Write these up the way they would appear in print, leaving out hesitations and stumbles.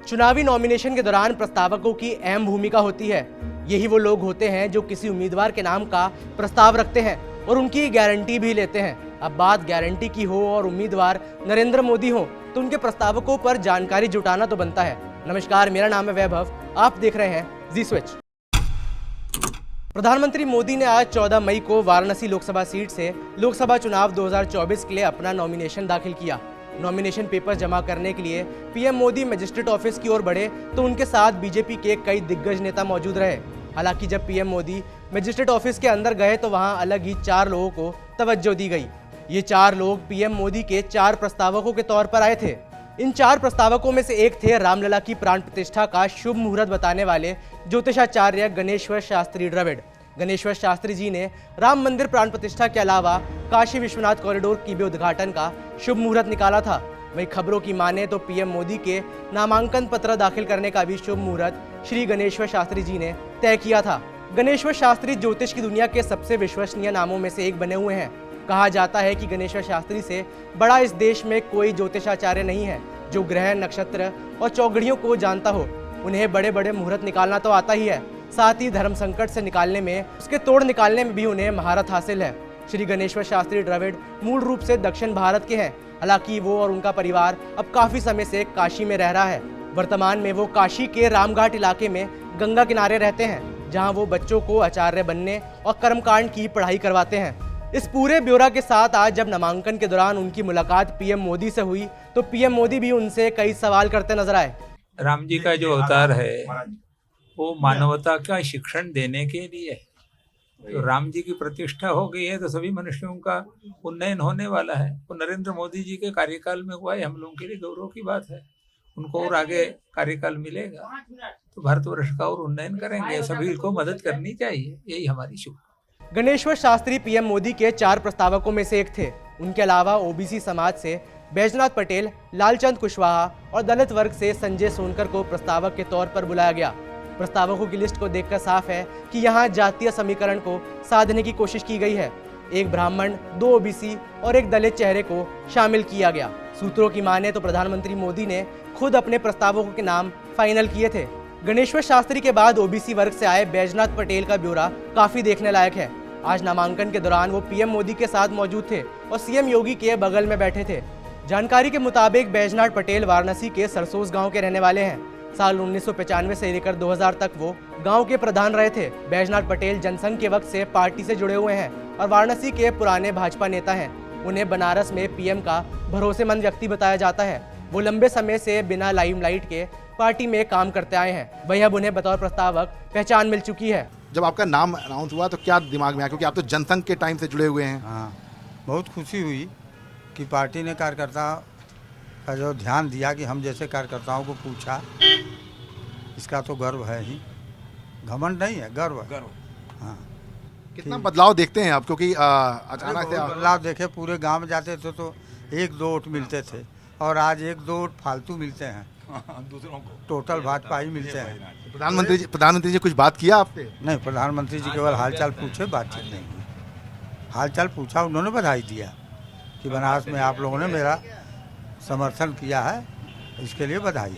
चुनावी नॉमिनेशन के दौरान प्रस्तावकों की अहम भूमिका होती है। यही वो लोग होते हैं जो किसी उम्मीदवार के नाम का प्रस्ताव रखते हैं और उनकी गारंटी भी लेते हैं। अब बात गारंटी की हो और उम्मीदवार नरेंद्र मोदी हो तो उनके प्रस्तावकों पर जानकारी जुटाना तो बनता है। नमस्कार, मेरा नाम है वैभव, आप देख रहे हैं जी स्विच। प्रधानमंत्री मोदी ने आज 14 मई को वाराणसी लोकसभा सीट से लोकसभा चुनाव 2024 के लिए अपना नॉमिनेशन दाखिल किया। नॉमिनेशन पेपर जमा करने के लिए पीएम मोदी मजिस्ट्रेट ऑफिस की ओर बढ़े तो उनके साथ बीजेपी के कई दिग्गज नेता मौजूद रहे। हालांकि जब पीएम मोदी मजिस्ट्रेट ऑफिस के अंदर गए तो वहां अलग ही 4 लोगों को तवज्जो दी गई। ये 4 लोग पीएम मोदी के 4 प्रस्तावकों के तौर पर आए थे। इन 4 प्रस्तावकों में से एक थे रामलला की प्राण प्रतिष्ठा का शुभ मुहूर्त बताने वाले ज्योतिषाचार्य गणेश्वर शास्त्री द्रविड़। गणेश्वर शास्त्री जी ने राम मंदिर प्राण प्रतिष्ठा के अलावा काशी विश्वनाथ कॉरिडोर की भी उद्घाटन का शुभ मुहूर्त निकाला था। वहीं खबरों की माने तो पीएम मोदी के नामांकन पत्र दाखिल करने का भी शुभ मुहूर्त श्री गणेश्वर शास्त्री जी ने तय किया था। गणेश्वर शास्त्री ज्योतिष की दुनिया के सबसे विश्वसनीय नामों में से एक बने हुए हैं। कहा जाता है कि गणेश्वर शास्त्री से बड़ा इस देश में कोई ज्योतिषाचार्य नहीं है जो ग्रह, नक्षत्र और चौघड़ियों को जानता हो। उन्हें बड़े बड़े मुहूर्त निकालना तो आता ही है, साथ ही धर्म संकट से निकालने में, उसके तोड़ निकालने में भी उन्हें महारत हासिल है। श्री गणेश्वर शास्त्री द्रविड़ मूल रूप से दक्षिण भारत के हैं। हालांकि वो और उनका परिवार अब काफी समय से काशी में रह रहा है। वर्तमान में वो काशी के रामघाट इलाके में गंगा किनारे रहते हैं, जहां वो बच्चों को आचार्य बनने और कर्मकांड की पढ़ाई करवाते हैं। इस पूरे ब्यौरा के साथ आज जब नामांकन के दौरान उनकी मुलाकात पीएम मोदी से हुई तो पीएम मोदी भी उनसे कई सवाल करते नजर आए। राम जी का जो अवतार है वो मानवता का शिक्षण देने के लिए है। तो राम जी की प्रतिष्ठा हो गई है तो सभी मनुष्यों का उन्नयन होने वाला है। वो नरेंद्र मोदी जी के कार्यकाल में हुआ है, हम लोगों के लिए गौरव की बात है। उनको और आगे कार्यकाल मिलेगा तो भारतवर्ष का और उन्नयन करेंगे। सभी को मदद करनी चाहिए, यही हमारी शुभ। गणेश्वर शास्त्री पीएम मोदी के 4 प्रस्तावकों में से एक थे। उनके अलावा ओबीसी समाज से बैजनाथ पटेल, लालचंद कुशवाहा और दलित वर्ग से संजय सोनकर को प्रस्तावक के तौर पर बुलाया गया। प्रस्तावकों की लिस्ट को देखकर साफ है कि यहाँ जातीय समीकरण को साधने की कोशिश की गई है। एक ब्राह्मण, 2 ओबीसी और एक दलित चेहरे को शामिल किया गया। सूत्रों की माने तो प्रधानमंत्री मोदी ने खुद अपने प्रस्तावकों के नाम फाइनल किए थे। गणेश्वर शास्त्री के बाद ओबीसी वर्ग से आए बैजनाथ पटेल का ब्यौरा काफी देखने लायक है। आज नामांकन के दौरान वो पीएम मोदी के साथ मौजूद थे और सीएम योगी के बगल में बैठे थे। जानकारी के मुताबिक बैजनाथ पटेल वाराणसी के सरसोस गांव के रहने वाले हैं। साल 1995 से लेकर 2000 तक वो गांव के प्रधान रहे थे। बैजनाथ पटेल जनसंघ के वक्त से पार्टी से जुड़े हुए हैं और वाराणसी के पुराने भाजपा नेता हैं। उन्हें बनारस में पीएम का भरोसेमंद व्यक्ति बताया जाता है। वो लंबे समय से बिना लाइमलाइट के पार्टी में काम करते आए हैं। वहीं अब उन्हें बतौर प्रस्तावक पहचान मिल चुकी है। जब आपका नाम अनाउंस हुआ तो क्या दिमाग में आया, क्योंकि आप तो जनसंघ के टाइम से जुड़े हुए हैं? हाँ, बहुत खुशी हुई कि पार्टी ने कार्यकर्ता का जो ध्यान दिया कि हम जैसे कार्यकर्ताओं को पूछा, इसका तो गर्व है ही। घमंड नहीं है, गर्व है। हाँ, कितना बदलाव देखते हैं आप, क्योंकि अचानक से बदलाव देखे। पूरे गांव में जाते थे तो 1-2 वोट मिलते थे और आज 1-2 वोट फालतू मिलते हैं। दूसरों को टोटल भाजपा ही मिलते हैं। प्रधानमंत्री जी कुछ बात किया आपसे? नहीं, प्रधानमंत्री जी केवल हालचाल पूछे, बातचीत नहीं हुई। हालचाल पूछा, उन्होंने बधाई दिया कि बनारस में आप लोगों ने मेरा समर्थन किया है, इसके लिए बधाई।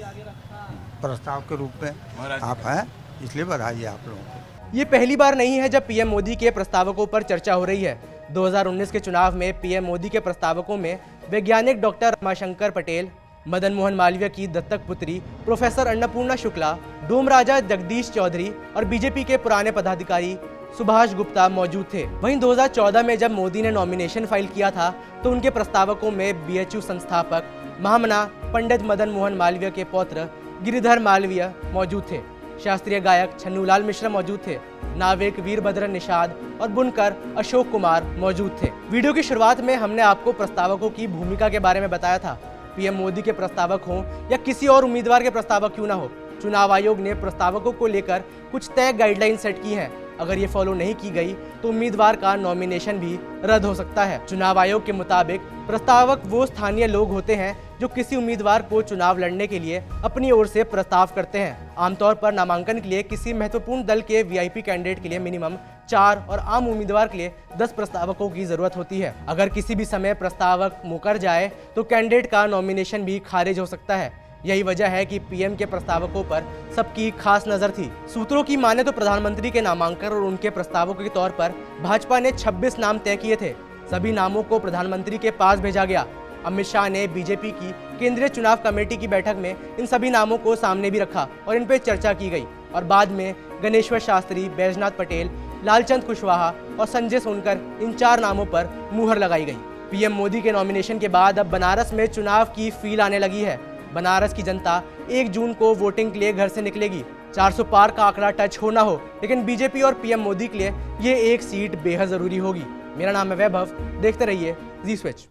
प्रस्ताव के रूप में आप हैं, इसलिए बधाई है आप लोगों को। ये पहली बार नहीं है जब पीएम मोदी के प्रस्तावकों पर चर्चा हो रही है। 2019 के चुनाव में पीएम मोदी के प्रस्तावकों में वैज्ञानिक डॉक्टर रमाशंकर पटेल, मदन मोहन मालवीय की दत्तक पुत्री प्रोफेसर अन्नपूर्णा शुक्ला, डोम राजा जगदीश चौधरी और बीजेपी के पुराने पदाधिकारी सुभाष गुप्ता मौजूद थे। वहीं 2014 में जब मोदी ने नॉमिनेशन फाइल किया था तो उनके प्रस्तावकों में बीएचयू संस्थापक महामना पंडित मदन मोहन मालवीय के पौत्र गिरिधर मालवीय मौजूद थे। शास्त्रीय गायक छन्नूलाल मिश्रा मौजूद थे। नाविक वीरभद्र निषाद और बुनकर अशोक कुमार मौजूद थे। वीडियो की शुरुआत में हमने आपको प्रस्तावकों की भूमिका के बारे में बताया था। पीएम मोदी के प्रस्तावक हों या किसी और उम्मीदवार के प्रस्तावक क्यों ना हो, चुनाव आयोग ने प्रस्तावकों को लेकर कुछ तय गाइडलाइन सेट की हैं। अगर ये फॉलो नहीं की गई तो उम्मीदवार का नॉमिनेशन भी रद्द हो सकता है। चुनाव आयोग के मुताबिक प्रस्तावक वो स्थानीय लोग होते हैं जो किसी उम्मीदवार को चुनाव लड़ने के लिए अपनी ओर से प्रस्ताव करते हैं। आमतौर पर नामांकन के लिए किसी महत्वपूर्ण दल के वीआईपी कैंडिडेट के लिए मिनिमम 4 और आम उम्मीदवार के लिए 10 प्रस्तावकों की जरूरत होती है। अगर किसी भी समय प्रस्तावक मुकर जाए तो कैंडिडेट का नॉमिनेशन भी खारिज हो सकता है। यही वजह है कि पीएम के प्रस्तावकों पर सबकी खास नजर थी। सूत्रों की माने तो प्रधानमंत्री के नामांकन और उनके प्रस्तावकों के तौर पर भाजपा ने 26 नाम तय किए थे। सभी नामों को प्रधानमंत्री के पास भेजा गया। अमित शाह ने बीजेपी की केंद्रीय चुनाव कमेटी की बैठक में इन सभी नामों को सामने भी रखा और इन पर चर्चा की गई और बाद में गणेश्वर शास्त्री, बैजनाथ पटेल, लालचंद कुशवाहा और संजय सोनकर, इन 4 नामों पर मुहर लगाई गई। पीएम मोदी के नॉमिनेशन के बाद अब बनारस में चुनाव की फील आने लगी है। बनारस की जनता 1 जून को वोटिंग के लिए घर से निकलेगी। 400 पार का आंकड़ा टच हो ना हो, लेकिन बीजेपी और पीएम मोदी के लिए ये एक सीट बेहद जरूरी होगी। मेरा नाम है वैभव, देखते रहिए जी स्विच।